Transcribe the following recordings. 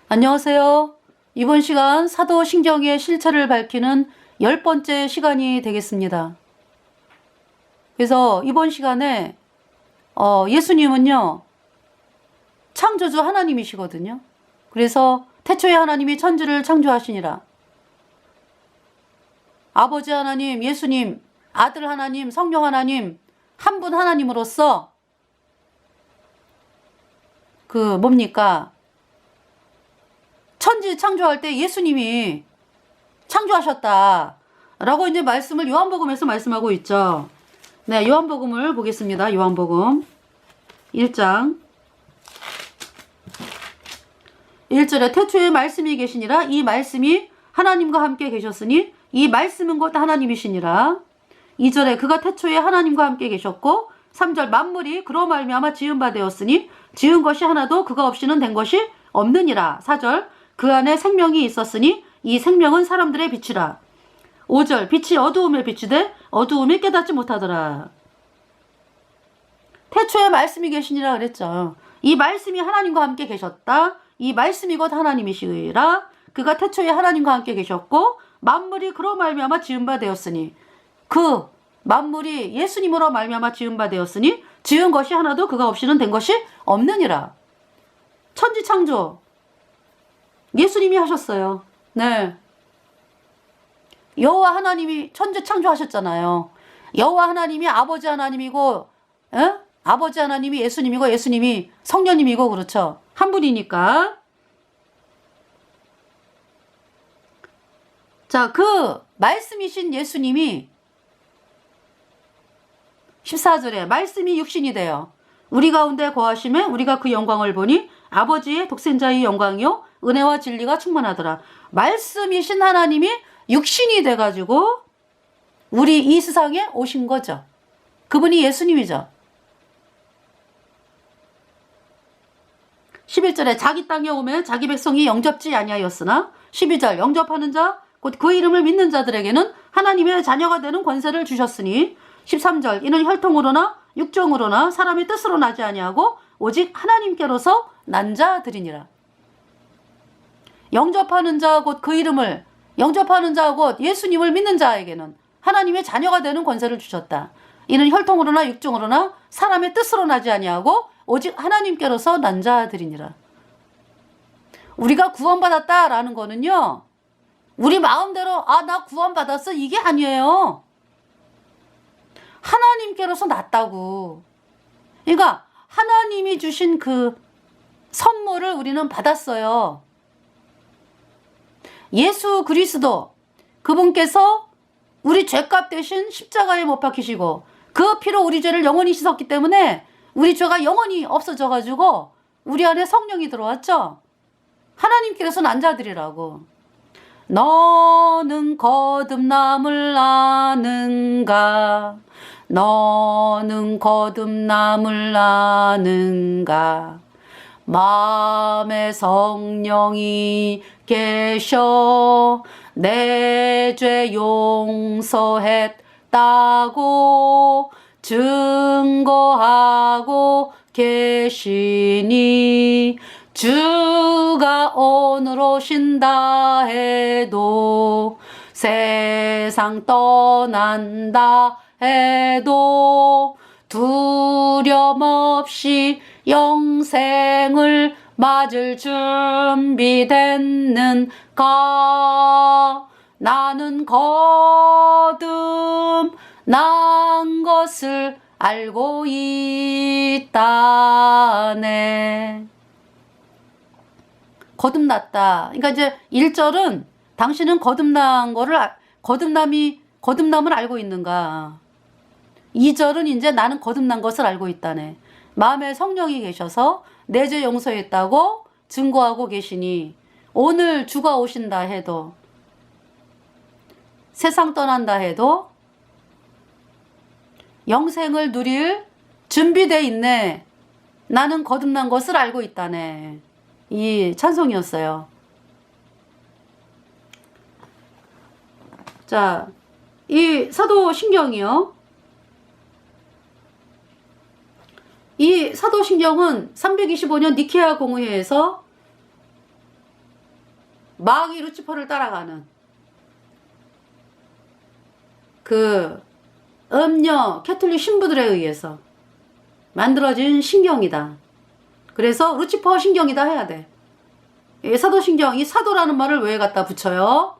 안녕하세요. 이번 시간 사도신경의 실체를 밝히는 10번째 시간이 되겠습니다. 그래서 이번 시간에 예수님은요, 창조주 하나님이시거든요. 그래서 태초에 하나님이 천지를 창조하시니라. 아버지 하나님, 예수님, 아들 하나님, 성령 하나님, 한 분 하나님으로서 천지 창조할 때 예수님이 창조하셨다 라고 이제 말씀을 요한복음에서 말씀하고 있죠. 네, 요한복음을 보겠습니다. 요한복음 1장 1절에 태초에 말씀이 계시니라. 이 말씀이 하나님과 함께 계셨으니 이 말씀은 곧 하나님이시니라. 2절에 그가 태초에 하나님과 함께 계셨고 3절 만물이 그로 말미암아 지은 바 되었으니 지은 것이 하나도 그가 없이는 된 것이 없느니라. 4절 그 안에 생명이 있었으니 이 생명은 사람들의 빛이라. 5절 빛이 어두움에 비추되 어두움이 깨닫지 못하더라. 태초에 말씀이 계시니라 그랬죠. 이 말씀이 하나님과 함께 계셨다. 이 말씀이 곧 하나님이시라. 그가 태초에 하나님과 함께 계셨고 만물이 그로 말미암아 지은 바 되었으니 그 만물이 예수님으로 말미암아 지은 바 되었으니 지은 것이 하나도 그가 없이는 된 것이 없느니라. 천지 창조 예수님이 하셨어요. 네. 여호와 하나님이 천지 창조하셨잖아요. 여호와 하나님이 아버지 하나님이고, 아버지 하나님이 예수님이고, 예수님이 성령님이고, 그렇죠. 한 분이니까. 자, 그 말씀이신 예수님이 14절에 말씀이 육신이 되어 우리 가운데 거하심에 우리가 그 영광을 보니 아버지의 독생자의 영광이요 은혜와 진리가 충만하더라. 말씀이신 하나님이 육신이 돼가지고 우리 이 세상에 오신 거죠. 그분이 예수님이죠. 11절에 자기 땅에 오매 자기 백성이 영접지 아니하였으나 12절 영접하는 자 곧 그 이름을 믿는 자들에게는 하나님의 자녀가 되는 권세를 주셨으니 13절 이는 혈통으로나 육정으로나 사람의 뜻으로 나지 아니하고 오직 하나님께로서 난 자들이니라. 영접하는 자 곧 그 이름을 영접하는 자 곧 예수님을 믿는 자에게는 하나님의 자녀가 되는 권세를 주셨다. 이는 혈통으로나 육정으로나 사람의 뜻으로 나지 아니하고 오직 하나님께로서 난 자들이니라. 우리가 구원받았다라는 거는요, 우리 마음대로 나 구원받았어 이게 아니에요. 하나님께로서 났다고. 그러니까 하나님이 주신 그 선물을 우리는 받았어요. 예수 그리스도 그분께서 우리 죄값 대신 십자가에 못 박히시고 그 피로 우리 죄를 영원히 씻었기 때문에 우리 죄가 영원히 없어져가지고 우리 안에 성령이 들어왔죠. 하나님께서 난 자들이라고. 너는 거듭남을 아는가? 너는 거듭남을 아는가? 마음에 성령이 계셔 내 죄 용서했다고 증거하고 계시니 주가 오늘 오신다 해도 세상 떠난다 해도 두려움 없이 영생을 맞을 준비됐는가? 나는 거듭난 것을 알고 있다네. 거듭났다. 그러니까 이제 1절은 당신은 거듭남을 알고 있는가? 2절은 이제 나는 거듭난 것을 알고 있다네. 마음에 성령이 계셔서 내 죄 용서했다고 증거하고 계시니 오늘 주가 오신다 해도 세상 떠난다 해도 영생을 누릴 준비돼 있네. 나는 거듭난 것을 알고 있다네. 이 찬송이었어요. 자, 이 사도신경이요. 이 사도신경은 325년 니케아 공의회에서 마귀 루치퍼를 따라가는 그 음녀 캐톨릭 신부들에 의해서 만들어진 신경이다. 그래서 루치퍼 신경이다 해야 돼. 이 사도신경, 이 사도라는 말을 왜 갖다 붙여요?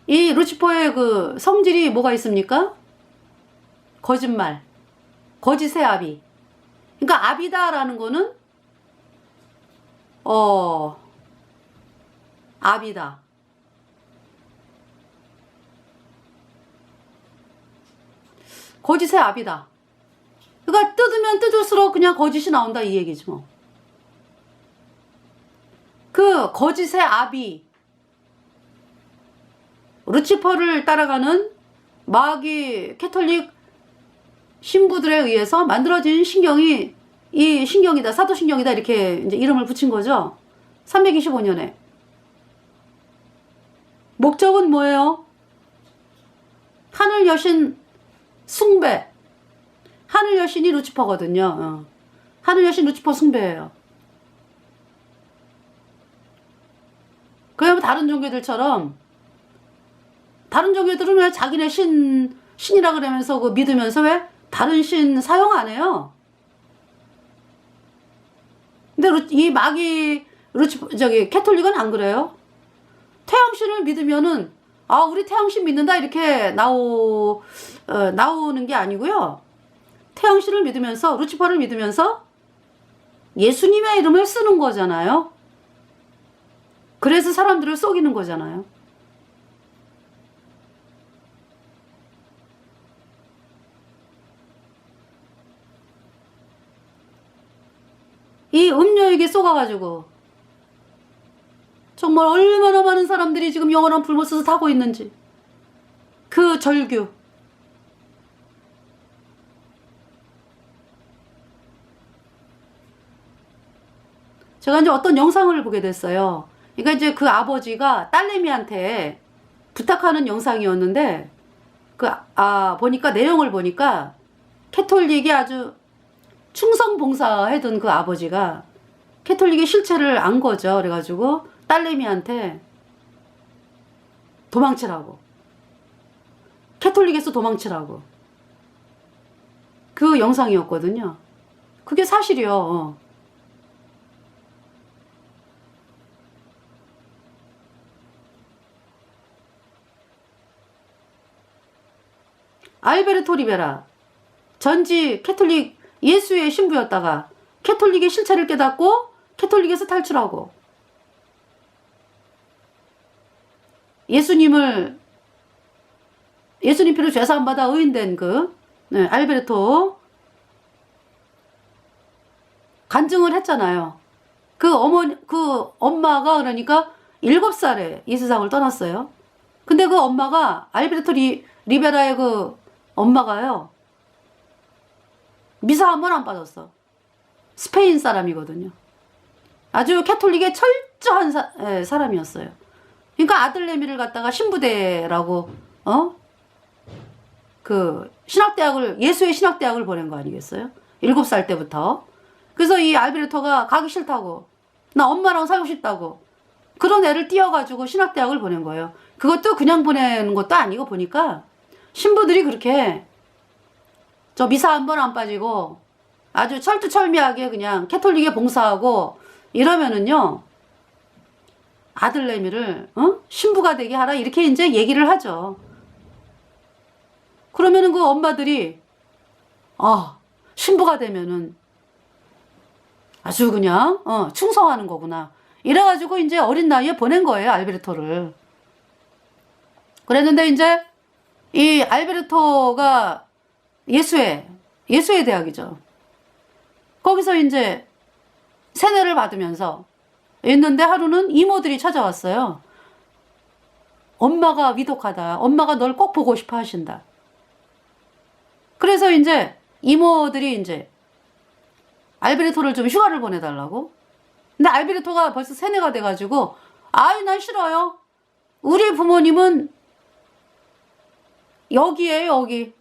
이 루치퍼의 그 성질이 뭐가 있습니까? 거짓말, 거짓의 아비. 그러니까 아비다라는 거는 아비다. 거짓의 아비다. 그러니까 뜯으면 뜯을수록 그냥 거짓이 나온다 이 얘기지 뭐. 그 거짓의 아비 루치퍼를 따라가는 마귀 캐톨릭 신부들에 의해서 만들어진 신경이 이 신경이다, 사도신경이다 이렇게 이제 이름을 붙인 거죠. 325년에. 목적은 뭐예요? 하늘 여신 숭배. 하늘 여신이 루치퍼거든요. 하늘 여신 루치퍼 숭배예요. 그럼 다른 종교들처럼 다른 종교들은 왜 자기네 신이라 그러면서 그 믿으면서 왜 다른 신 사용 안 해요? 근데 이 마귀 캐톨릭은 안 그래요. 태양신을 믿으면은 우리 태양신 믿는다 이렇게 나오는 게 아니고요. 태양신을 믿으면서 루치퍼를 믿으면서 예수님의 이름을 쓰는 거잖아요. 그래서 사람들을 속이는 거잖아요. 이 음료에게 속아가지고 정말 얼마나 많은 사람들이 지금 영원한 불못을 타고 있는지. 그 절규. 제가 이제 어떤 영상을 보게 됐어요. 그러니까 이제 그 아버지가 딸내미한테 부탁하는 영상이었는데 보니까 내용을 보니까 캐톨릭이 아주 충성 봉사해둔 그 아버지가 캐톨릭의 실체를 안 거죠. 그래가지고 딸내미한테 도망치라고, 캐톨릭에서 도망치라고, 그 영상이었거든요. 그게 사실이요. 알베르토 리베라 전지 캐톨릭 예수의 신부였다가 캐톨릭의 실체를 깨닫고 캐톨릭에서 탈출하고 예수님 피로 죄사함받아 의인된 알베르토 간증을 했잖아요. 그 엄마가 그러니까 7살에 이 세상을 떠났어요. 근데 그 엄마가 알베르토 리베라의 그 엄마가요. 미사 한 번 안 빠졌어. 스페인 사람이거든요. 아주 캐톨릭의 철저한 사람이었어요. 그러니까 아들내미를 갖다가 신부대라고 예수의 신학대학을 보낸 거 아니겠어요? 7살 때부터. 그래서 이 알베르토가 가기 싫다고, 나 엄마랑 살고 싶다고, 그런 애를 띄워가지고 신학대학을 보낸 거예요. 그것도 그냥 보내는 것도 아니고 보니까 신부들이 그렇게 미사 한 번 안 빠지고 아주 철두철미하게 그냥 캐톨릭에 봉사하고 이러면은요, 아들내미를 신부가 되게 하라 이렇게 이제 얘기를 하죠. 그러면은 그 엄마들이 신부가 되면은 아주 그냥 충성하는 거구나 이래가지고 이제 어린 나이에 보낸 거예요, 알베르토를. 그랬는데 이제 이 알베르토가 예수의 대학이죠. 거기서 이제 세뇌를 받으면서 있는데 하루는 이모들이 찾아왔어요. 엄마가 위독하다. 엄마가 널 꼭 보고 싶어 하신다. 그래서 이제 이모들이 이제 알베르토를 좀 휴가를 보내달라고. 근데 알베르토가 벌써 세뇌가 돼가지고 난 싫어요. 우리 부모님은 여기에요, 여기.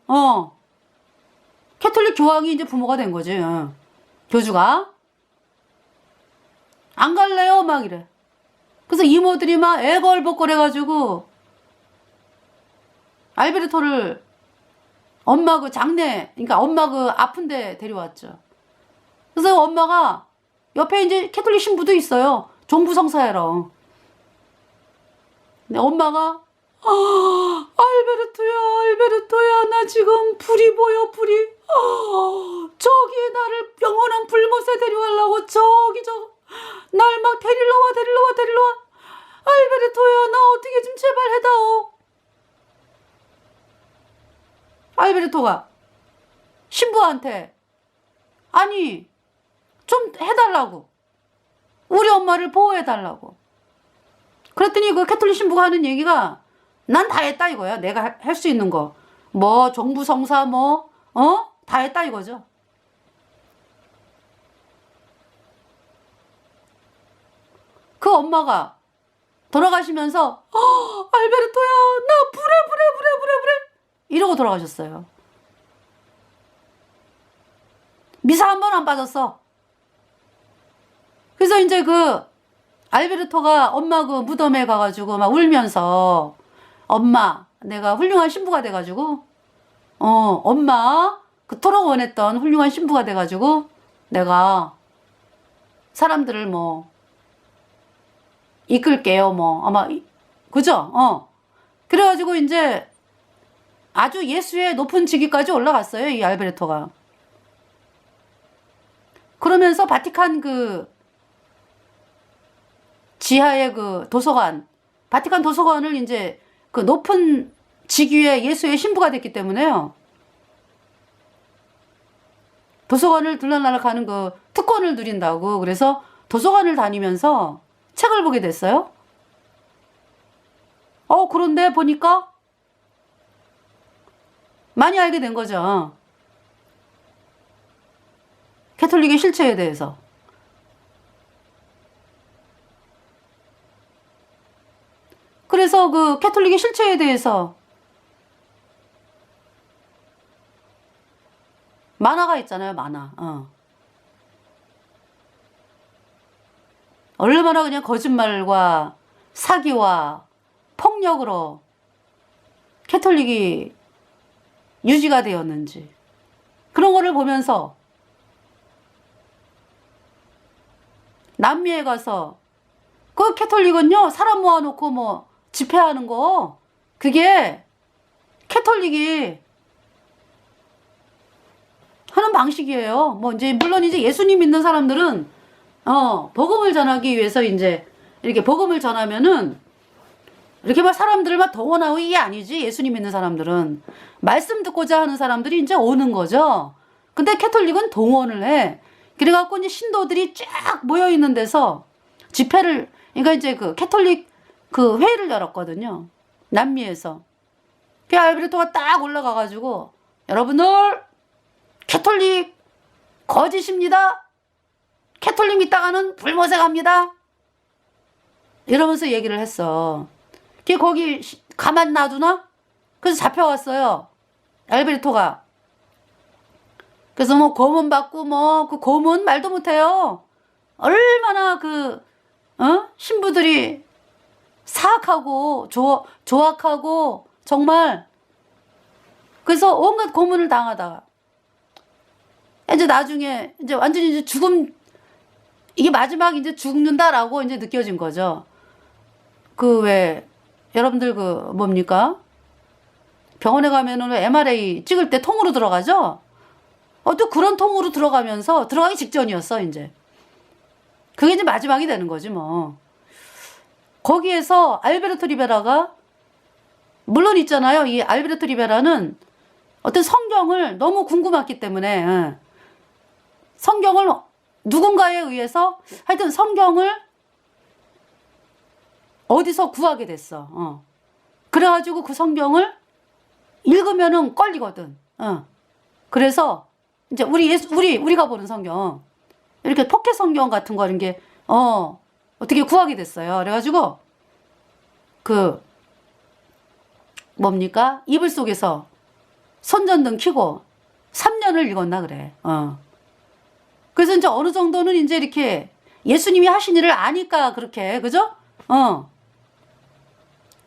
캐톨릭 교황이 이제 부모가 된 거지. 교주가. 안 갈래요? 막 이래. 그래서 이모들이 막 애걸복걸해가지고 알베르토를 엄마 그 장례, 그러니까 엄마 그 아픈데 데려왔죠. 그래서 엄마가 옆에 이제 캐톨릭 신부도 있어요. 종부성사회로. 근데 엄마가 알베르토야, 알베르토야, 나 지금 불이 보여, 불이. 저기 나를 영원한 불못에 데려가려고 저기 날 막 데리러 와, 데리러 와, 데리러 와. 알베르토야, 나 어떻게 좀 제발 해다오. 알베르토가 신부한테 아니 좀 해달라고, 우리 엄마를 보호해달라고. 그랬더니 그 캐톨릭 신부가 하는 얘기가 난 다 했다 이거야. 내가 할 수 있는 거 뭐 종부성사 뭐 다 했다 이거죠. 그 엄마가 돌아가시면서 알베르토야, 나 불에 이러고 돌아가셨어요. 미사 한 번 안 빠졌어. 그래서 이제 그 알베르토가 엄마 그 무덤에 가가지고 막 울면서 엄마, 내가 훌륭한 신부가 돼가지고 엄마 그토록 원했던 훌륭한 신부가 돼가지고 내가 사람들을 뭐 이끌게요 뭐 아마 그죠? 그래가지고 이제 아주 예수의 높은 직위까지 올라갔어요 이 알베르토가. 그러면서 바티칸 그 지하의 그 도서관, 바티칸 도서관을 이제 그 높은 직위의 예수의 신부가 됐기 때문에요. 도서관을 들락날락 가는 그 특권을 누린다고. 그래서 도서관을 다니면서 책을 보게 됐어요. 그런데 보니까 많이 알게 된 거죠. 캐톨릭의 실체에 대해서. 그래서 그 캐톨릭의 실체에 대해서 만화가 있잖아요, 만화. 얼마나 그냥 거짓말과 사기와 폭력으로 캐톨릭이 유지가 되었는지 그런 거를 보면서 남미에 가서 그 캐톨릭은요 사람 모아놓고 뭐 집회하는 거 그게 캐톨릭이 하는 방식이에요. 뭐 이제 물론 이제 예수님 믿는 사람들은 복음을 전하기 위해서 이제 이렇게 복음을 전하면은 이렇게 막 사람들을 막 동원하고 이게 아니지. 예수님 믿는 사람들은 말씀 듣고자 하는 사람들이 이제 오는 거죠. 근데 캐톨릭은 동원을 해. 그래갖고 이제 신도들이 쫙 모여 있는 데서 집회를, 그러니까 이제 그 캐톨릭 그 회의를 열었거든요. 남미에서. 그 알베르토가 딱 올라가가지고 여러분들 캐톨릭 거짓입니다. 캐톨릭 믿다가는 불못에 갑니다. 이러면서 얘기를 했어. 걔 거기 가만 놔두나? 그래서 잡혀왔어요. 알베르토가. 그래서 뭐 고문 받고 뭐 그 고문 말도 못해요. 얼마나 그 신부들이 사악하고 조악하고 정말. 그래서 온갖 고문을 당하다가 이제 나중에 이제 완전히 이제 죽음, 이게 마지막 이제 죽는다라고 이제 느껴진 거죠. 그 왜 여러분들 그 뭡니까? 병원에 가면은 MRI 찍을 때 통으로 들어가죠? 또 그런 통으로 들어가면서 들어가기 직전이었어, 이제. 그게 이제 마지막이 되는 거지, 뭐. 거기에서 알베르토 리베라가, 물론 있잖아요. 이 알베르토 리베라는 어떤 성경을 너무 궁금했기 때문에, 성경을 누군가에 의해서, 하여튼 성경을 어디서 구하게 됐어. 그래가지고 그 성경을 읽으면은 걸리거든. 그래서, 이제 우리가 보는 성경, 이렇게 포켓 성경 같은 거 이런 게 어떻게 구하게 됐어요. 그래가지고 그 뭡니까? 이불 속에서 손전등 켜고 3년을 읽었나 그래. 그래서 이제 어느 정도는 이제 이렇게 예수님이 하신 일을 아니까 그렇게, 그죠?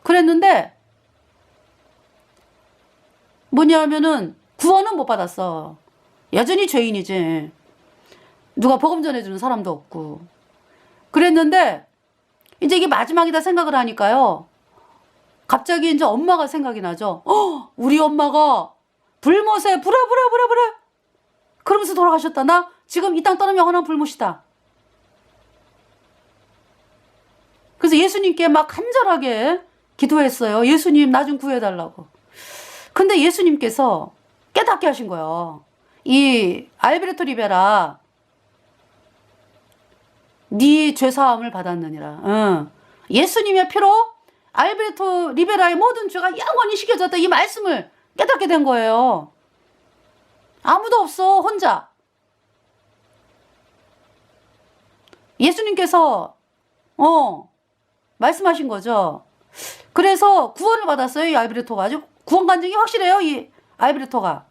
그랬는데 뭐냐면은 구원은 못 받았어. 여전히 죄인이지. 누가 복음 전해주는 사람도 없고. 그랬는데 이제 이게 마지막이다 생각을 하니까요. 갑자기 이제 엄마가 생각이 나죠. 우리 엄마가 불못에 불에 그러면서 돌아가셨다. 나 지금 이 땅 떠나면 영원한 불못이다. 그래서 예수님께 막 간절하게 기도했어요. 예수님 나 좀 구해달라고. 근데 예수님께서 깨닫게 하신 거예요. 이 알베르토 리베라 네 죄사함을 받았느니라. 예수님의 피로 알베르토 리베라의 모든 죄가 영원히 씻겨졌다. 이 말씀을 깨닫게 된 거예요. 아무도 없어. 혼자. 예수님께서 말씀하신 거죠. 그래서 구원을 받았어요. 이 알베르토가. 아주 구원 간증이 확실해요. 이 알베르토가.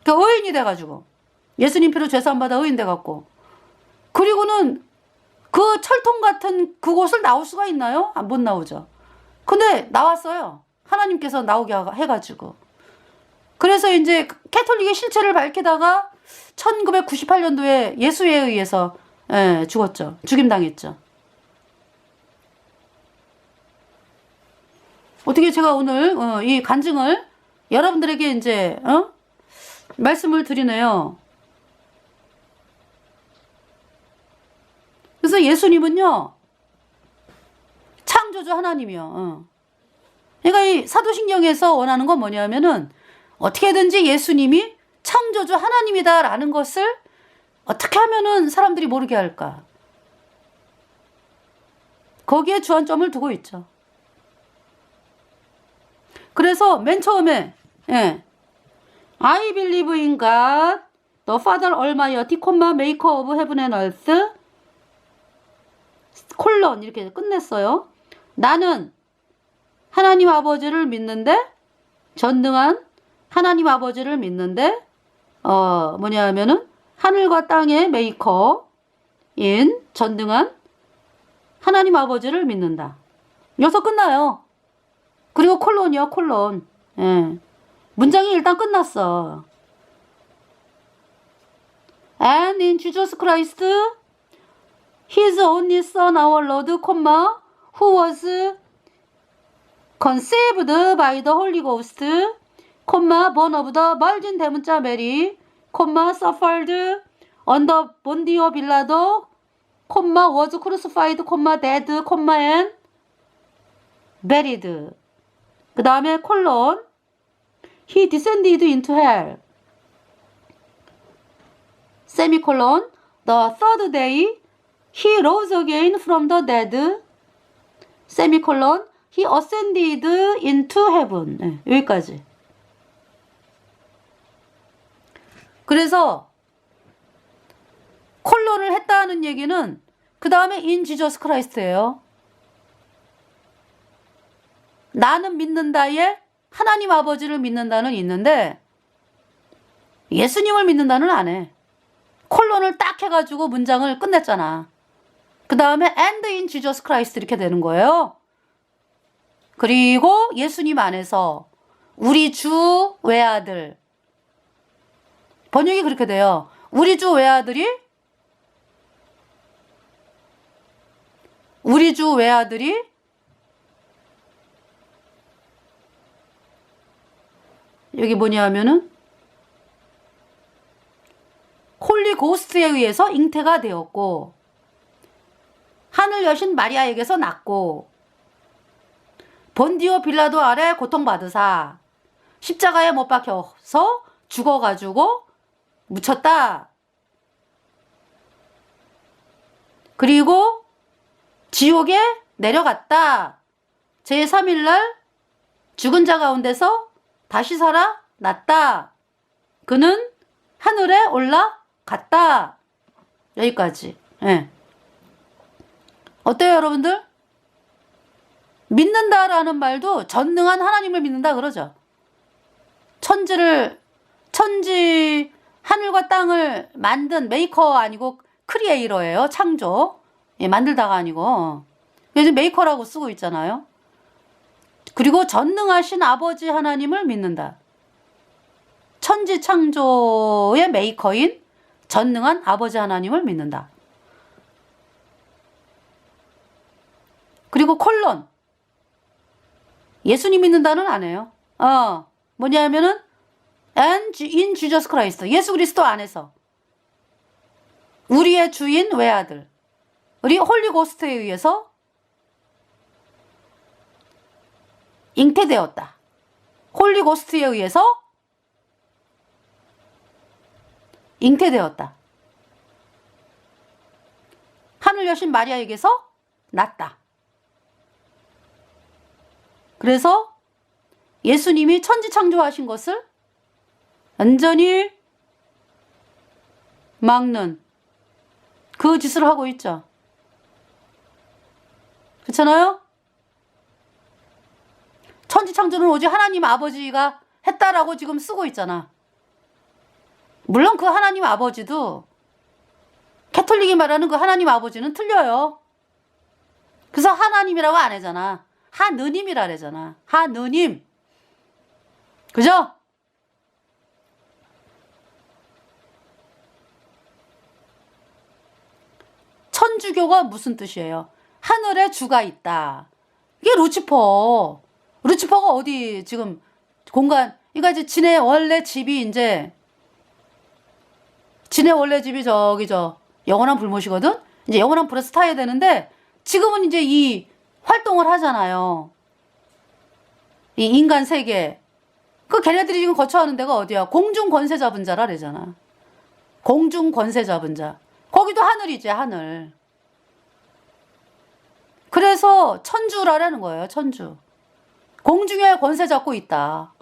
그러니까 의인이 돼가지고. 예수님 피로 죄사함 받아 의인 돼갖고. 그리고는 그 철통 같은 그곳을 나올 수가 있나요? 못 나오죠. 근데 나왔어요. 하나님께서 나오게 해가지고. 그래서 이제 캐톨릭의 실체를 밝히다가 1998년도에 예수에 의해서 죽었죠. 죽임당했죠. 어떻게 제가 오늘 이 간증을 여러분들에게 이제 말씀을 드리네요. 그래서 예수님은요 창조주 하나님이요. 그러니까 이 사도신경에서 원하는 건 뭐냐면은 어떻게든지 예수님이 창조주 하나님이다라는 것을 어떻게 하면은 사람들이 모르게 할까? 거기에 주안점을 두고 있죠. 그래서 맨 처음에 I believe in God, the Father Almighty, Maker of Heaven and Earth, 콜론 이렇게 끝냈어요. 나는 하나님 아버지를 믿는데 전능한 하나님 아버지를 믿는데 뭐냐면은 하늘과 땅의 메이커인 전능한 하나님 아버지를 믿는다. 여기서 끝나요. 그리고 콜론이요, 콜론. 문장이 일단 끝났어. And in Jesus Christ, His only Son, our Lord, who was conceived by the Holy Ghost, born of the Virgin 대문자 Mary, suffered under Pontius Pilate, was crucified, dead, and buried. 그 다음에 콜론 He descended into hell. 세미콜론 The third day He rose again from the dead. 세미콜론 He ascended into heaven. 여기까지. 그래서 콜론을 했다는 얘기는 그 다음에 in Jesus Christ예요. 나는 믿는다에 하나님 아버지를 믿는다는 있는데 예수님을 믿는다는 안 해. 콜론을 딱 해가지고 문장을 끝냈잖아. 그 다음에 and in Jesus Christ 이렇게 되는 거예요. 그리고 예수님 안에서 우리 주 외아들 번역이 그렇게 돼요. 우리 주 외아들이 여기 뭐냐 하면은 홀리 고스트에 의해서 잉태가 되었고 하늘 여신 마리아에게서 낳고 본디오 빌라도 아래 고통받으사 십자가에 못 박혀서 죽어가지고 묻혔다. 그리고 지옥에 내려갔다. 제3일날 죽은 자 가운데서 다시 살아났다. 그는 하늘에 올라갔다. 여기까지. 어때요, 여러분들? 믿는다라는 말도 전능한 하나님을 믿는다 그러죠. 천지 하늘과 땅을 만든 메이커 아니고 크리에이터예요. 창조. 예, 만들다가 아니고. 그래서 메이커라고 쓰고 있잖아요. 그리고 전능하신 아버지 하나님을 믿는다. 천지창조의 메이커인 전능한 아버지 하나님을 믿는다. 그리고 콜론. 예수님 믿는다는 안 해요. 뭐냐면은 in Jesus Christ. 예수 그리스도 안에서. 우리의 주인 외아들. 우리 홀리고스트에 의해서 잉태되었다. 홀리고스트에 의해서 잉태되었다. 하늘 여신 마리아에게서 났다. 그래서 예수님이 천지창조하신 것을 완전히 막는 그 짓을 하고 있죠. 그렇잖아요? 천지창조는 오직 하나님 아버지가 했다라고 지금 쓰고 있잖아. 물론 그 하나님 아버지도 캐톨릭이 말하는 그 하나님 아버지는 틀려요. 그래서 하나님이라고 안 하잖아. 하느님이라 그러잖아. 하느님. 그죠? 천주교가 무슨 뜻이에요? 하늘에 주가 있다. 이게 루치퍼. 루치퍼가 어디 지금 공간, 그러니까 이제 진의 원래 집이 진의 원래 집이 영원한 불못이거든? 이제 영원한 불에서 타야 되는데 지금은 이제 이 활동을 하잖아요. 이 인간 세계. 그 걔네들이 지금 거처하는 데가 어디야? 공중 권세 잡은 자라 그러잖아. 공중 권세 잡은 자. 거기도 하늘이지, 하늘. 그래서 천주라는 거예요, 천주. 공중에 권세 잡고 있다.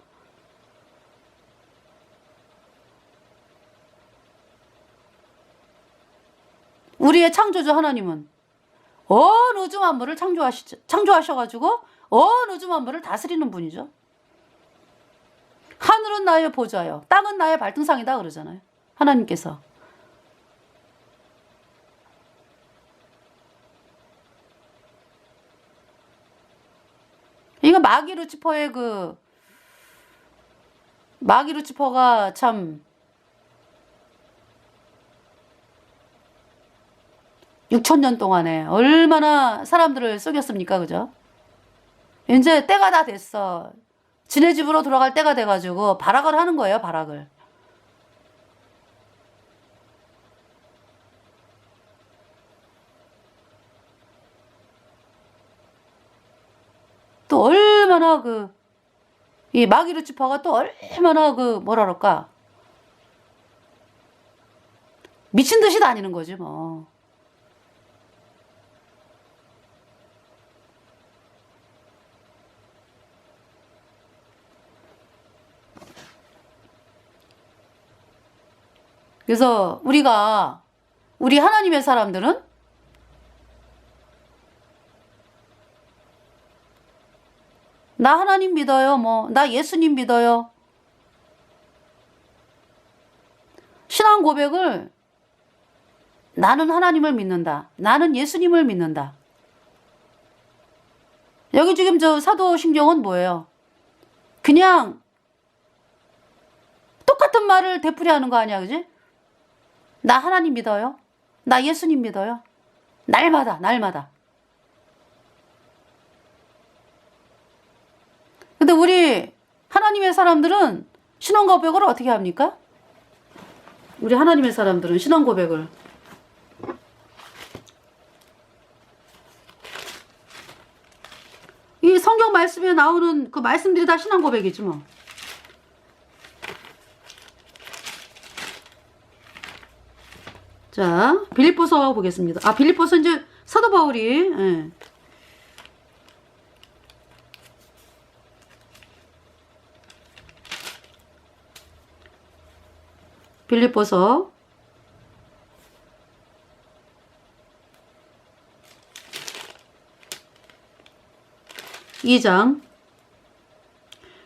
우리의 창조주 하나님은 온 우주 만물을 창조하셔가지고 온 우주 만물을 다스리는 분이죠. 하늘은 나의 보좌요. 땅은 나의 발등상이다 그러잖아요. 하나님께서. 이거 마귀 루치퍼가 참 6,000년 동안에 얼마나 사람들을 속였습니까? 그죠? 이제 때가 다 됐어. 지네 집으로 돌아갈 때가 돼가지고 발악을 하는 거예요, 발악을. 또 얼마나 이 마귀 루치퍼가 또 얼마나 뭐라 그럴까. 미친 듯이 다니는 거지, 뭐. 그래서 우리 하나님의 사람들은 나 하나님 믿어요. 나 예수님 믿어요. 신앙 고백을 나는 하나님을 믿는다. 나는 예수님을 믿는다. 여기 지금 사도신경은 뭐예요? 그냥 똑같은 말을 되풀이하는 거 아니야, 그지? 나 하나님 믿어요. 나 예수님 믿어요. 날마다. 근데 우리 하나님의 사람들은 신앙 고백을 어떻게 합니까? 우리 하나님의 사람들은 신앙 고백을 이 성경 말씀에 나오는 그 말씀들이 다 신앙 고백이지 뭐. 자, 빌립보서 보겠습니다. 빌립보서 이제 사도 바울이 빌립보서 2장.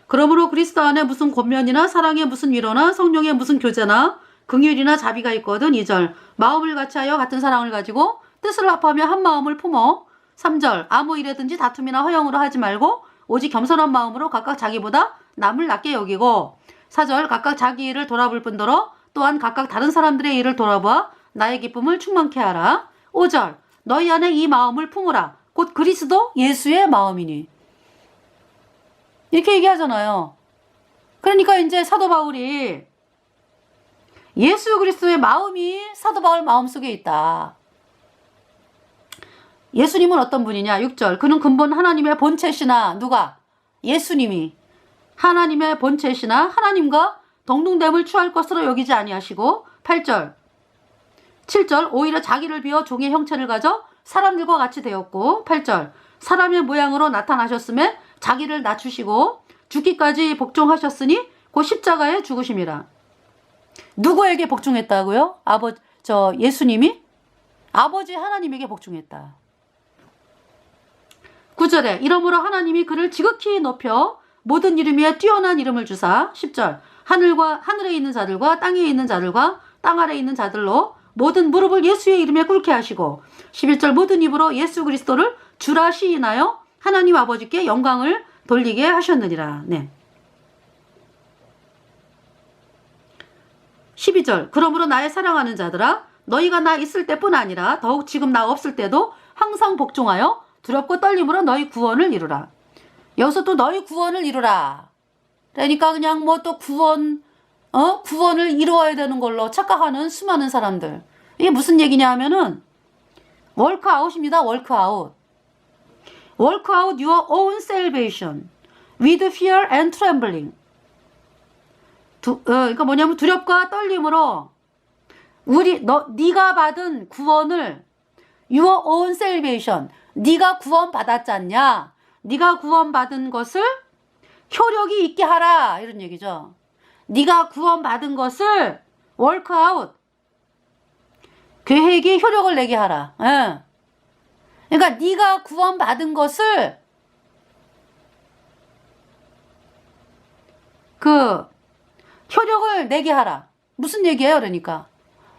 그러므로 그리스도 안에 무슨 권면이나 사랑의 무슨 위로나 성령의 무슨 교제나 긍휼이나 자비가 있거든. 2절 마음을 같이하여 같은 사랑을 가지고 뜻을 합하며 한 마음을 품어. 3절 아무 일에든지 다툼이나 허영으로 하지 말고 오직 겸손한 마음으로 각각 자기보다 남을 낮게 여기고. 4절 각각 자기 일을 돌아볼 뿐더러 또한 각각 다른 사람들의 일을 돌아보아 나의 기쁨을 충만케 하라. 5절 너희 안에 이 마음을 품으라. 곧 그리스도 예수의 마음이니. 이렇게 얘기하잖아요. 그러니까 이제 사도 바울이 예수 그리스도의 마음이 사도 바울 마음속에 있다. 예수님은 어떤 분이냐? 6절 그는 근본 하나님의 본체시나. 누가? 예수님이 하나님의 본체시나 하나님과 동등됨을 취할 것으로 여기지 아니하시고. 8절 7절 오히려 자기를 비워 종의 형체를 가져 사람들과 같이 되었고. 8절 사람의 모양으로 나타나셨음에 자기를 낮추시고 죽기까지 복종하셨으니 곧 십자가에 죽으심이라. 누구에게 복종했다고요? 예수님이 아버지 하나님에게 복종했다. 9절에 이러므로 하나님이 그를 지극히 높여 모든 이름 위에 뛰어난 이름을 주사. 10절 하늘에 있는 자들과 땅에 있는 자들과 땅 아래에 있는 자들로 모든 무릎을 예수의 이름에 꿇게 하시고. 11절 모든 입으로 예수 그리스도를 주라 시인하여 하나님 아버지께 영광을 돌리게 하셨느니라. 네. 12절 그러므로 나의 사랑하는 자들아 너희가 나 있을 때뿐 아니라 더욱 지금 나 없을 때도 항상 복종하여 두렵고 떨림으로 너희 구원을 이루라. 여기서 또 너희 구원을 이루라. 그러니까 그냥 뭐 또 구원을 이루어야 되는 걸로 착각하는 수많은 사람들. 이게 무슨 얘기냐 하면은 월크아웃입니다. 월크아웃. Work out your own salvation with fear and trembling. 그러니까 뭐냐면 두렵과 떨림으로 네가 받은 구원을 your own salvation. 네가 구원 받았잖냐? 네가 구원 받은 것을 효력이 있게 하라 이런 얘기죠. 네가 구원 받은 것을 work out. 계획이 효력을 내게 하라. 예. 그러니까 네가 구원 받은 것을 효력을 내게 하라. 무슨 얘기예요? 그러니까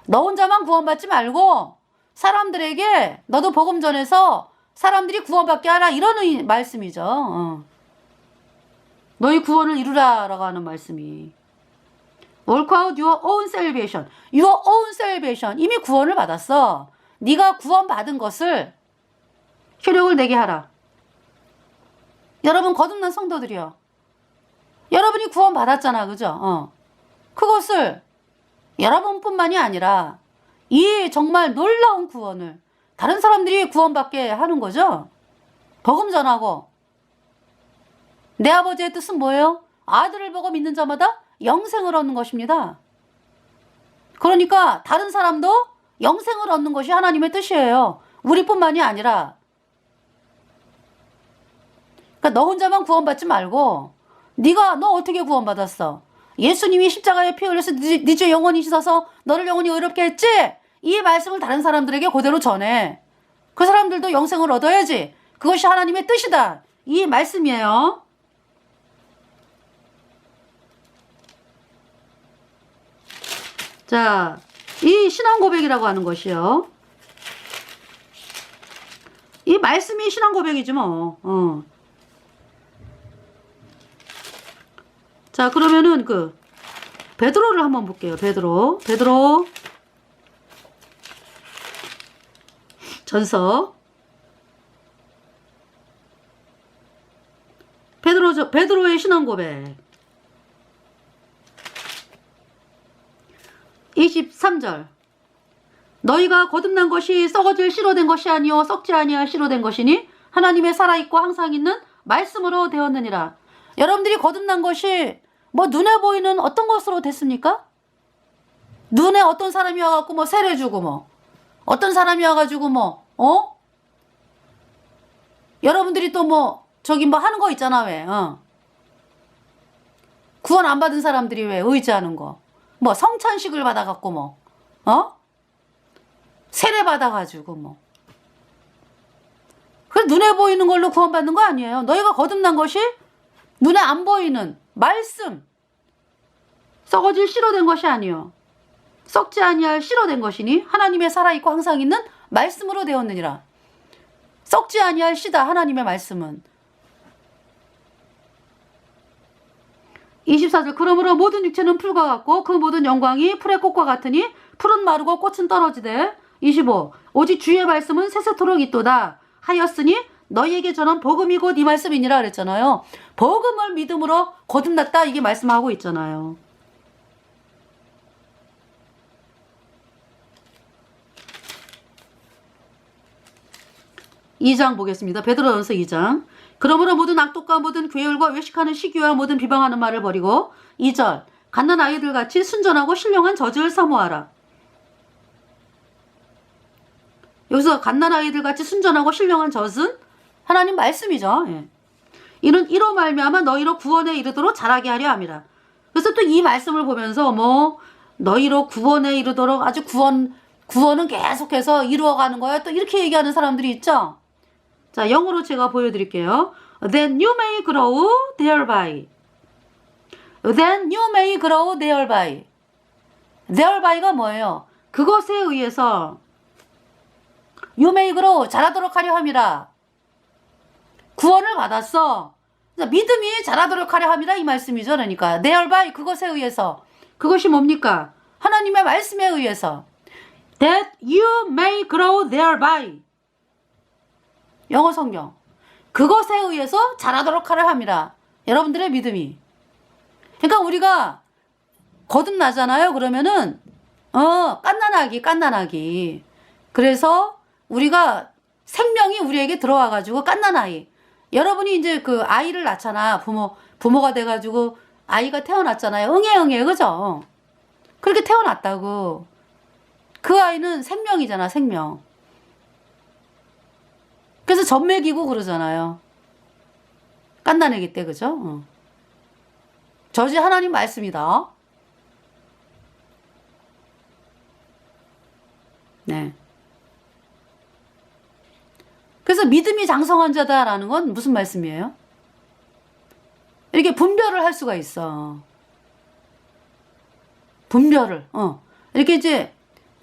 너 혼자만 구원받지 말고 사람들에게 너도 복음 전해서 사람들이 구원받게 하라 이러는 말씀이죠. 너희 구원을 이루라라고 하는 말씀이. Work out your own salvation. Your own salvation. 이미 구원을 받았어. 네가 구원받은 것을 효력을 내게 하라. 여러분 거듭난 성도들이요. 여러분이 구원받았잖아. 그죠? 그것을 여러분뿐만이 아니라 이 정말 놀라운 구원을 다른 사람들이 구원받게 하는 거죠. 복음 전하고. 내 아버지의 뜻은 뭐예요? 아들을 보고 믿는 자마다 영생을 얻는 것입니다. 그러니까 다른 사람도 영생을 얻는 것이 하나님의 뜻이에요. 우리뿐만이 아니라. 그러니까 너 혼자만 구원받지 말고 너 어떻게 구원받았어? 예수님이 십자가에 피 흘려서 네 죄 영원히 씻어서 너를 영원히 의롭게 했지? 이 말씀을 다른 사람들에게 그대로 전해. 그 사람들도 영생을 얻어야지. 그것이 하나님의 뜻이다. 이 말씀이에요. 자, 이 신앙 고백이라고 하는 것이요. 이 말씀이 신앙 고백이지 뭐. 자, 그러면은 베드로를 한번 볼게요. 베드로 전서. 베드로의 신앙 고백. 23절. 너희가 거듭난 것이 썩어질 씨로 된 것이 아니요 썩지 아니할 씨로 된 것이니 하나님의 살아있고 항상 있는 말씀으로 되었느니라. 여러분들이 거듭난 것이 뭐 눈에 보이는 어떤 것으로 됐습니까? 눈에 어떤 사람이 와갖고 뭐 세례 주고 뭐 어떤 사람이 와가지고 여러분들이 또 뭐 하는 거 있잖아. 왜 구원 안 받은 사람들이 왜 의지하는 거 뭐 성찬식을 받아갖고 세례 받아가지고 그래 눈에 보이는 걸로 구원받는 거 아니에요. 너희가 거듭난 것이 눈에 안 보이는 말씀 썩어질 씨로 된 것이 아니요 썩지 아니할 씨로 된 것이니 하나님의 살아있고 항상 있는 말씀으로 되었느니라. 썩지 아니할 씨다 하나님의 말씀은. 24절 그러므로 모든 육체는 풀과 같고 그 모든 영광이 풀의 꽃과 같으니 풀은 마르고 꽃은 떨어지되 25 오직 주의 말씀은 세세토록 있도다 하였으니 너희에게 전한 복음이 곧 이 말씀이니라 그랬잖아요. 복음을 믿음으로 거듭났다 이게 말씀하고 있잖아요. 이 장 보겠습니다. 베드로전서 2장. 그러므로 모든 악독과 모든 괴율과 외식하는 시기와 모든 비방하는 말을 버리고 2절 갓난 아이들 같이 순전하고 신령한 젖을 사모하라. 여기서 갓난 아이들 같이 순전하고 신령한 젖은 하나님 말씀이죠. 예. 이는 이로 말미암아 너희로 구원에 이르도록 자라게 하려 함이라. 그래서 또 이 말씀을 보면서 뭐 너희로 구원에 이르도록 아주 구원은 계속해서 이루어가는 거야. 또 이렇게 얘기하는 사람들이 있죠. 자, 영어로 제가 보여드릴게요. Then you may grow thereby. Then you may grow thereby. therby가 뭐예요? 그것에 의해서 you may grow 자라도록 하려 함이라. 구원을 받았어. 믿음이 자라도록 하려 함이라 이 말씀이죠. 그러니까 thereby 그것에 의해서. 그것이 뭡니까? 하나님의 말씀에 의해서. That you may grow thereby. 영어 성경. 그것에 의해서 자라도록 하려 함이라. 여러분들의 믿음이. 그러니까 우리가 거듭나잖아요. 그러면은 깐난아기. 그래서 우리가 생명이 우리에게 들어와가지고 깐난아이. 여러분이 이제 그 아이를 낳잖아. 부모가 돼가지고 아이가 태어났잖아요. 응애 그죠? 그렇게 태어났다고. 그 아이는 생명이잖아. 생명. 그래서 젖 먹이고 그러잖아요. 깐난애기 때 그죠? 젖이 하나님 말씀이다. 네. 그래서 믿음이 장성한 자다라는 건 무슨 말씀이에요? 이렇게 분별을 할 수가 있어. 분별을. 이렇게 이제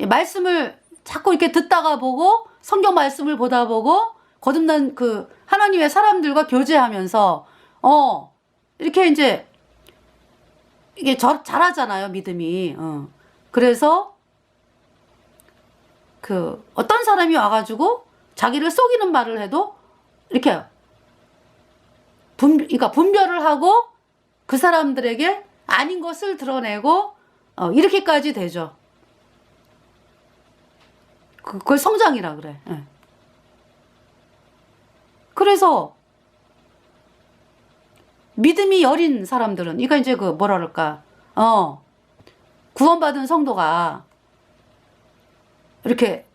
말씀을 자꾸 이렇게 듣다가 보고 성경 말씀을 보다 보고 거듭난 그 하나님의 사람들과 교제하면서 이렇게 이제 이게 잘하잖아요. 믿음이. 그래서 그 어떤 사람이 와가지고 자기를 속이는 말을 해도 이렇게 그러니까 분별을 하고 그 사람들에게 아닌 것을 드러내고 이렇게까지 되죠. 그걸 성장이라 그래. 예. 그래서 믿음이 여린 사람들은 이거 이제 그 뭐라 그럴까 구원받은 성도가 이렇게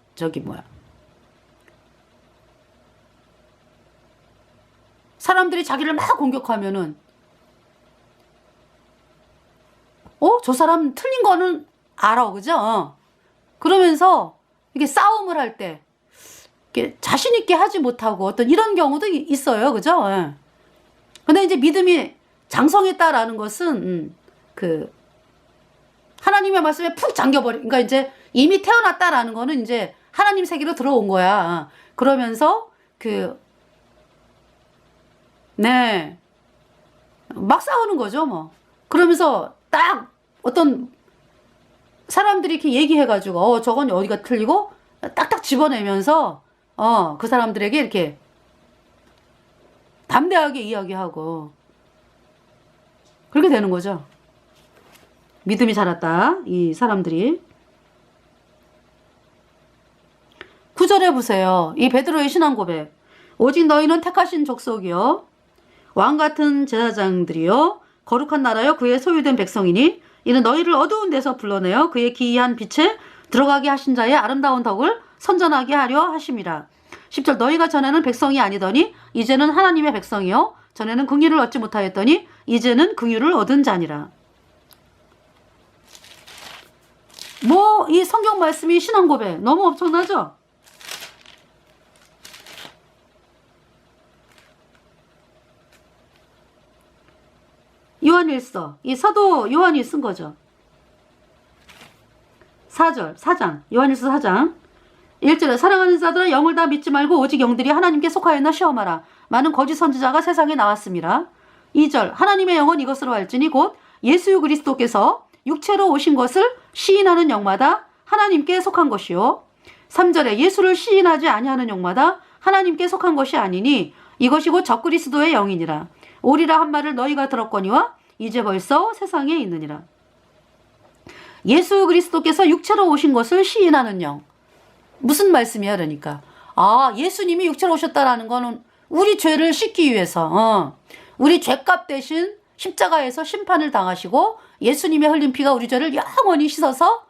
사람들이 자기를 막 공격하면은 저 사람 틀린 거는 알아. 그죠? 그러면서 이게 싸움을 할 때 자신 있게 하지 못하고 어떤 이런 경우도 있어요. 그죠? 예. 근데 이제 믿음이 장성했다라는 것은 그 하나님의 말씀에 푹 잠겨버린, 그러니까 이제 이미 태어났다라는 거는 이제 하나님 세계로 들어온 거야. 그러면서 막 싸우는 거죠, 뭐. 그러면서 딱 어떤 사람들이 이렇게 얘기해가지고, 저건 어디가 틀리고, 딱딱 집어내면서, 그 사람들에게 이렇게 담대하게 이야기하고, 그렇게 되는 거죠. 믿음이 자랐다, 이 사람들이. 9절에 보세요. 이 베드로의 신앙 고백. 오직 너희는 택하신 족속이요 왕같은 제사장들이요 거룩한 나라요 그의 소유된 백성이니 이는 너희를 어두운 데서 불러내어 그의 기이한 빛에 들어가게 하신 자의 아름다운 덕을 선전하게 하려 하심이라. 10절 너희가 전에는 백성이 아니더니 이제는 하나님의 백성이요 전에는 긍휼을 얻지 못하였더니 이제는 긍휼을 얻은 자니라. 뭐 이 성경 말씀이 신앙 고백 너무 엄청나죠? 요한일서, 이 사도 요한이 쓴 거죠. 4절, 4장, 요한일서 4장 1절에 사랑하는 자들아 영을 다 믿지 말고 오직 영들이 하나님께 속하였나 시험하라. 많은 거짓 선지자가 세상에 나왔습니다. 2절 하나님의 영은 이것으로 알지니 곧 예수 그리스도께서 육체로 오신 것을 시인하는 영마다 하나님께 속한 것이요. 3절에 예수를 시인하지 아니하는 영마다 하나님께 속한 것이 아니니 이것이 곧 적그리스도의 영이니라. 오리라 한 말을 너희가 들었거니와 이제 벌써 세상에 있느니라. 예수 그리스도께서 육체로 오신 것을 시인하는 영. 무슨 말씀이야 그러니까. 예수님이 육체로 오셨다라는 거는 우리 죄를 씻기 위해서 우리 죄값 대신 십자가에서 심판을 당하시고 예수님의 흘린 피가 우리 죄를 영원히 씻어서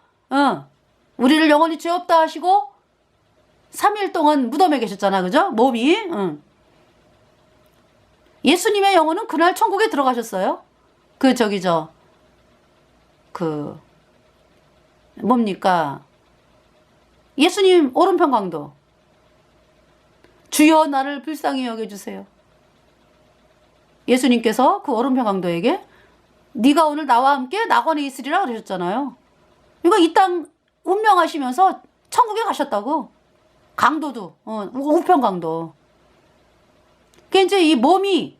우리를 영원히 죄 없다 하시고 3일 동안 무덤에 계셨잖아. 그죠? 몸이. 예수님의 영혼은 그날 천국에 들어가셨어요. 뭡니까? 예수님 오른편 강도. 주여 나를 불쌍히 여겨주세요. 예수님께서 그 오른편 강도에게 네가 오늘 나와 함께 낙원에 있으리라 그러셨잖아요. 그러니까 이 땅 운명하시면서 천국에 가셨다고. 강도도 우편 강도. 그게 이제 이 몸이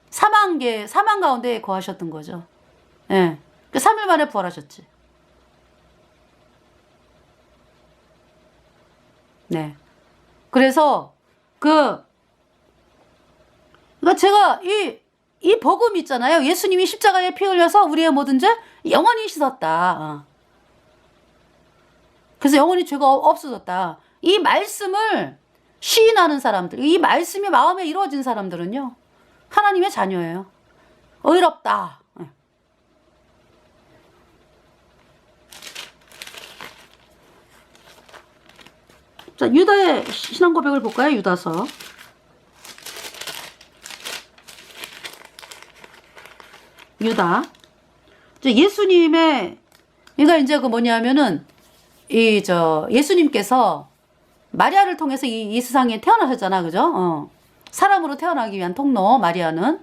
사망 가운데 거하셨던 거죠. 예. 그 3일 만에 부활하셨지. 네. 그래서 그러니까 제가 이 복음 있잖아요. 예수님이 십자가에 피 흘려서 우리의 모든 죄 영원히 씻었다. 그래서 영원히 죄가 없어졌다. 이 말씀을 시인하는 사람들, 이 말씀이 마음에 이루어진 사람들은요, 하나님의 자녀예요. 의롭다. 자, 유다의 신앙 고백을 볼까요? 유다서. 유다. 예수님의, 그러니까 이제 뭐냐면은, 예수님께서 마리아를 통해서 이 세상에 태어나셨잖아. 그죠? 사람으로 태어나기 위한 통로, 마리아는.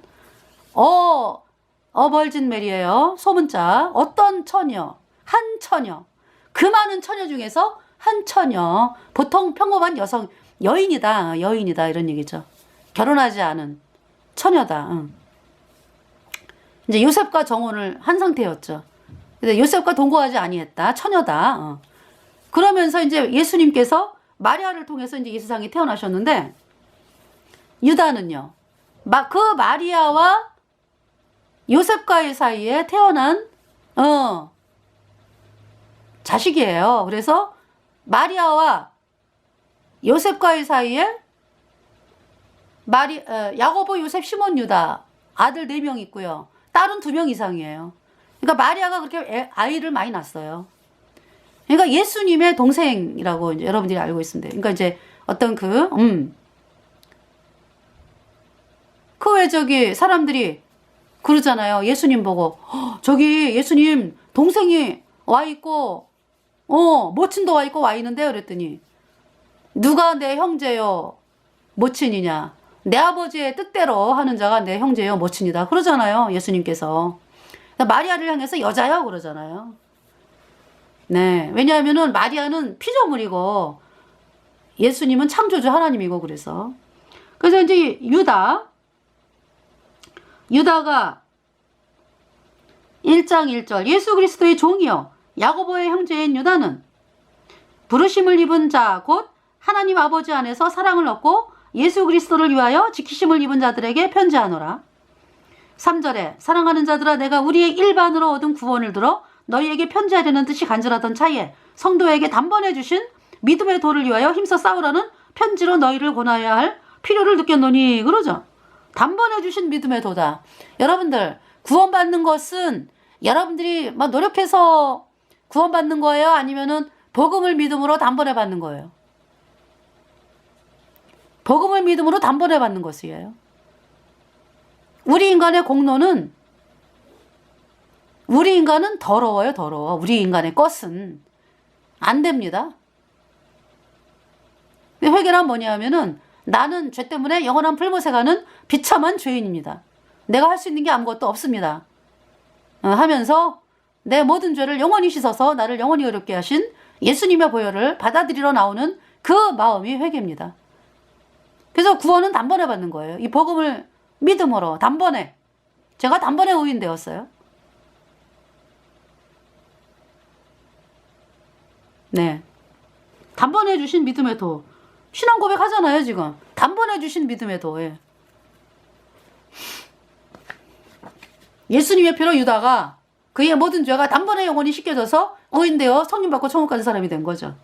버진 메리예요. 소문자. 어떤 처녀. 한 처녀. 그 많은 처녀 중에서 한 처녀. 보통 평범한 여인이다. 이런 얘기죠. 결혼하지 않은 처녀다. 이제 요셉과 정혼을 한 상태였죠. 근데 요셉과 동거하지 아니했다. 처녀다. 그러면서 이제 예수님께서 마리아를 통해서 이제 이 세상에 태어나셨는데, 유다는요, 그 마리아와 요셉과의 사이에 태어난, 자식이에요. 그래서 마리아와 요셉과의 사이에 야고보, 요셉, 시몬, 유다 아들 4명 있고요. 딸은 2명 이상이에요. 그러니까 마리아가 그렇게 아이를 많이 낳았어요. 그러니까 예수님의 동생이라고 이제 여러분들이 알고 있습니다. 그러니까 이제 어떤 왜 사람들이 그러잖아요. 예수님 보고, 저기 예수님 동생이 와 있고, 모친도 와 있고 와 있는데, 그랬더니, 누가 내 형제요, 모친이냐? 내 아버지의 뜻대로 하는 자가 내 형제요, 모친이다. 그러잖아요. 예수님께서. 마리아를 향해서 여자요, 그러잖아요. 네. 왜냐하면은 마리아는 피조물이고, 예수님은 창조주 하나님이고, 그래서 이제 유다가 1장 1절 예수 그리스도의 종이요 야고보의 형제인 유다는 부르심을 입은 자 곧 하나님 아버지 안에서 사랑을 얻고 예수 그리스도를 위하여 지키심을 입은 자들에게 편지하노라. 3절에 사랑하는 자들아 내가 우리의 일반으로 얻은 구원을 들어 너희에게 편지하려는 뜻이 간절하던 차에 성도에게 단번에 주신 믿음의 도를 위하여 힘써 싸우라는 편지로 너희를 권하여야 할 필요를 느꼈노니 그러죠. 단번에 주신 믿음의 도다. 여러분들 구원받는 것은 여러분들이 막 노력해서 구원받는 거예요? 아니면은 복음을 믿음으로 단번에 받는 거예요? 복음을 믿음으로 단번에 받는 것이에요. 우리 인간의 공로는 더러워요. 더러워. 우리 인간의 것은 안 됩니다. 회개란 뭐냐면은 나는 죄 때문에 영원한 불못에 가는 비참한 죄인입니다. 내가 할 수 있는 게 아무것도 없습니다. 하면서 내 모든 죄를 영원히 씻어서 나를 영원히 의롭게 하신 예수님의 보혈을 받아들이러 나오는 그 마음이 회개입니다. 그래서 구원은 단번에 받는 거예요. 이 복음을 믿음으로 단번에. 제가 단번에 의인되었어요. 네. 단번에 주신 믿음의 도. 신앙 고백 하잖아요, 지금. 단번에 주신 믿음의 도. 예. 예수님의 피로 유다가 그의 모든 죄가 단번에 영원히 씻겨져서 의인되어 성령 받고 천국 가는 사람이 된 거죠.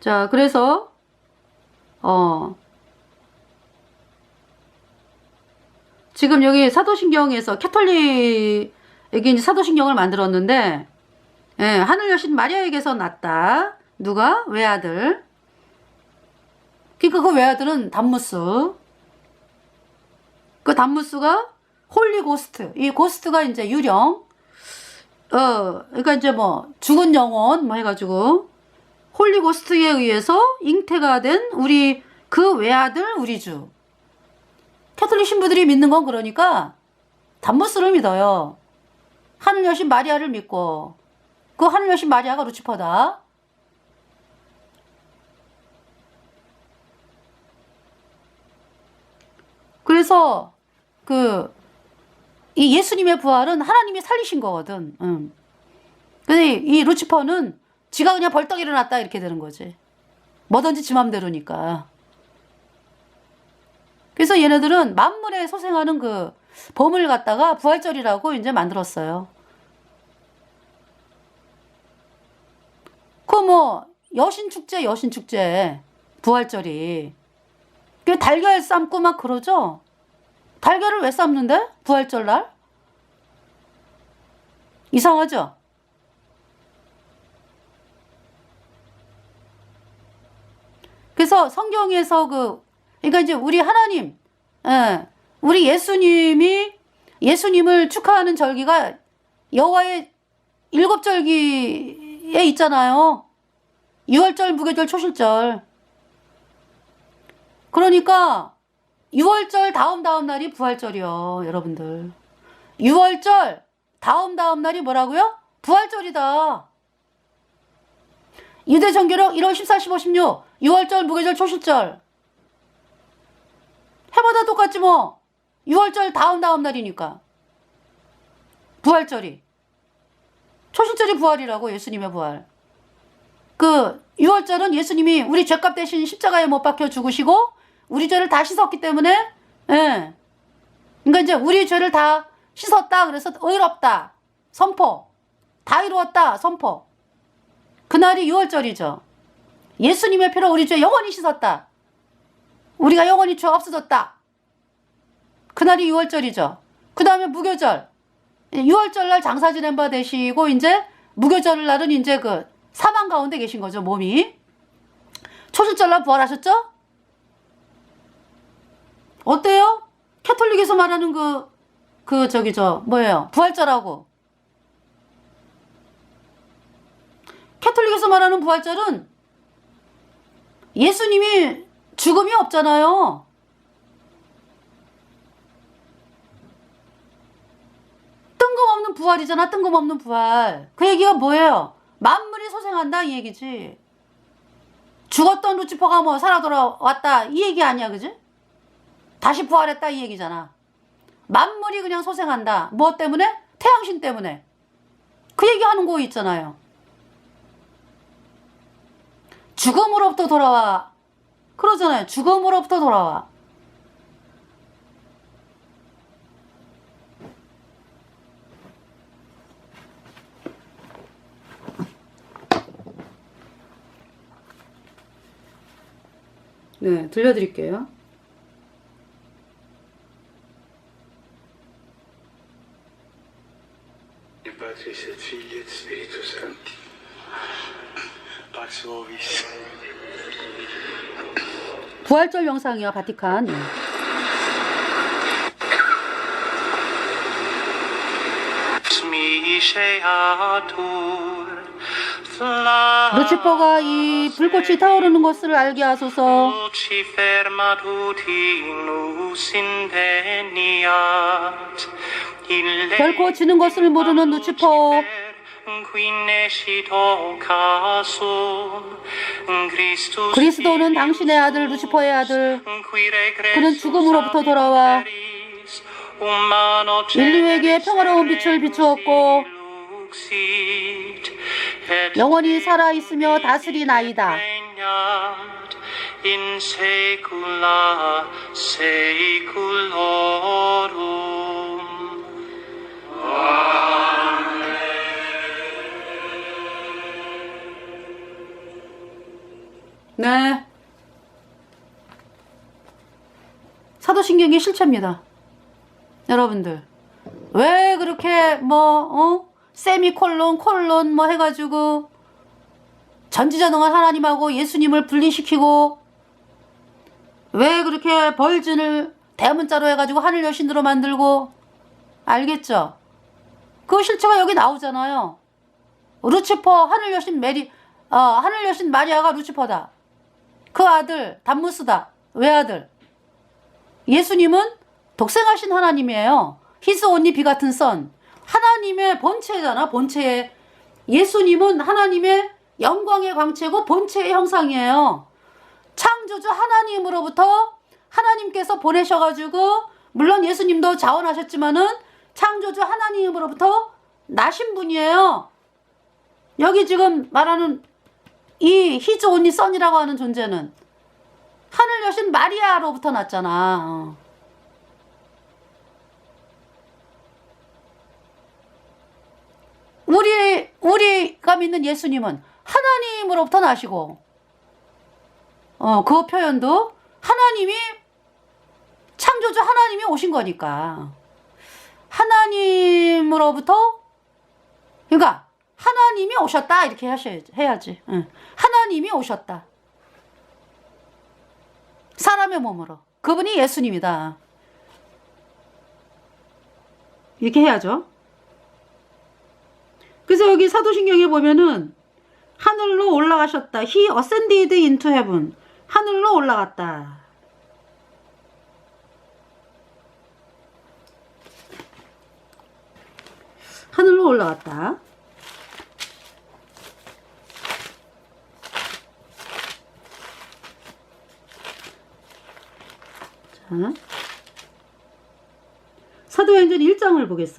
자, 그래서 지금 여기 사도신경에서 캐톨릭이 이제 사도신경을 만들었는데, 예, 하늘 여신 마리아에게서 났다. 누가? 외아들. 그러니까 그 외아들은 단무스. 그 단무스가 홀리 고스트. 이 고스트가 이제 유령. 그러니까 이제 뭐 죽은 영혼 뭐 해가지고 홀리 고스트에 의해서 잉태가 된 우리 그 외아들 우리 주. 캐톨릭 신부들이 믿는 건 그러니까 단무스를 믿어요. 하늘 여신 마리아를 믿고 그 하늘 여신 마리아가 루치퍼다. 그래서 이 예수님의 부활은 하나님이 살리신 거거든. 근데 이 루치퍼는 지가 그냥 벌떡 일어났다 이렇게 되는 거지. 뭐든지 지 맘대로니까. 그래서 얘네들은 만물에 소생하는 그 범을 갖다가 부활절이라고 이제 만들었어요. 그 뭐 여신축제 부활절이. 그 달걀 삶고 막 그러죠? 달걀을 왜 삶는데? 부활절날? 이상하죠? 그래서 성경에서 그러니까 이제 우리 하나님, 우리 예수님을 축하하는 절기가 여호와의 7절기에 있잖아요. 유월절, 무교절, 초실절. 그러니까 6월절 다음 날이 부활절이요, 여러분들. 6월절 다음 날이 뭐라고요? 부활절이다. 유대정교력 1월 14, 15, 16 6월절, 무교절, 초실절. 해마다 똑같지 뭐. 6월절 다음 날이니까. 부활절이. 초실절이 부활이라고, 예수님의 부활. 6월절은 예수님이 우리 죄값 대신 십자가에 못 박혀 죽으시고 우리 죄를 다 씻었기 때문에, 예. 그러니까 이제 우리 죄를 다 씻었다. 그래서 의롭다. 선포. 다 이루었다. 선포. 그날이 6월절이죠. 예수님의 피로 우리 죄 영원히 씻었다. 우리가 영원히 죄 없어졌다. 그날이 6월절이죠. 그 다음에 무교절. 6월절 날 장사 지낸 바 되시고, 이제 무교절 날은 이제 사망 가운데 계신 거죠, 몸이. 초실절 날 부활하셨죠? 어때요? 캐톨릭에서 말하는 뭐예요? 부활절하고. 캐톨릭에서 말하는 부활절은 예수님이 죽음이 없잖아요. 뜬금없는 부활이잖아, 뜬금없는 부활. 그 얘기가 뭐예요? 만물이 소생한다 이 얘기지. 죽었던 루치퍼가 뭐 살아 돌아왔다 이 얘기 아니야, 그지? 다시 부활했다 이 얘기잖아. 만물이 그냥 소생한다. 뭐 때문에? 태양신 때문에. 그 얘기하는 거 있잖아요. 죽음으로부터 돌아와. 그러잖아요. 죽음으로부터 돌아와. 네, 들려드릴게요. Patris et Filii et Spiritus Sancti. Pax vobis. 부활절 영상이요, 바티칸. 네. Miseatur 루치퍼가 이 불꽃이 타오르는 것을 알게 하소서. Lucifer matutinus inveniat. 결코 지는 것을 모르는 루치퍼. 그리스도는 당신의 아들 루치퍼의 아들. 그는 죽음으로부터 돌아와 인류에게 평화로운 빛을 비추었고 영원히 살아있으며 다스리나이다. in saecula saeculorum. 네. 사도신경의 실체입니다. 여러분들. 왜 그렇게 세미콜론, 콜론 해가지고 전지전능한 하나님하고 예수님을 분리시키고 왜 그렇게 벌준을 대문자로 해가지고 하늘 여신으로 만들고 알겠죠? 그 실체가 여기 나오잖아요. 루치퍼 하늘 여신 하늘 여신 마리아가 루치퍼다. 그 아들 담무스다. 외아들. 예수님은 독생하신 하나님이에요. His only begotten son. 하나님의 본체잖아. 본체. 예수님은 하나님의 영광의 광채고 본체의 형상이에요. 창조주 하나님으로부터 하나님께서 보내셔가지고 물론 예수님도 자원하셨지만은 창조주 하나님으로부터 나신 분이에요. 여기 지금 말하는 이 His only son이라고 하는 존재는 하늘 여신 마리아로부터 났잖아. 우리가 믿는 예수님은 하나님으로부터 나시고 그 표현도 하나님이 창조주 하나님이 오신 거니까 하나님으로부터 그러니까 하나님이 오셨다 이렇게 해야지. 하나님이 오셨다. 사람의 몸으로. 그분이 예수님이다. 이렇게 해야죠. 그래서 여기 사도신경에 보면은 하늘로 올라가셨다. He ascended into heaven. 하늘로 올라갔다. 하늘로 올라갔다. 자, 사도행전 1장을 보겠어요.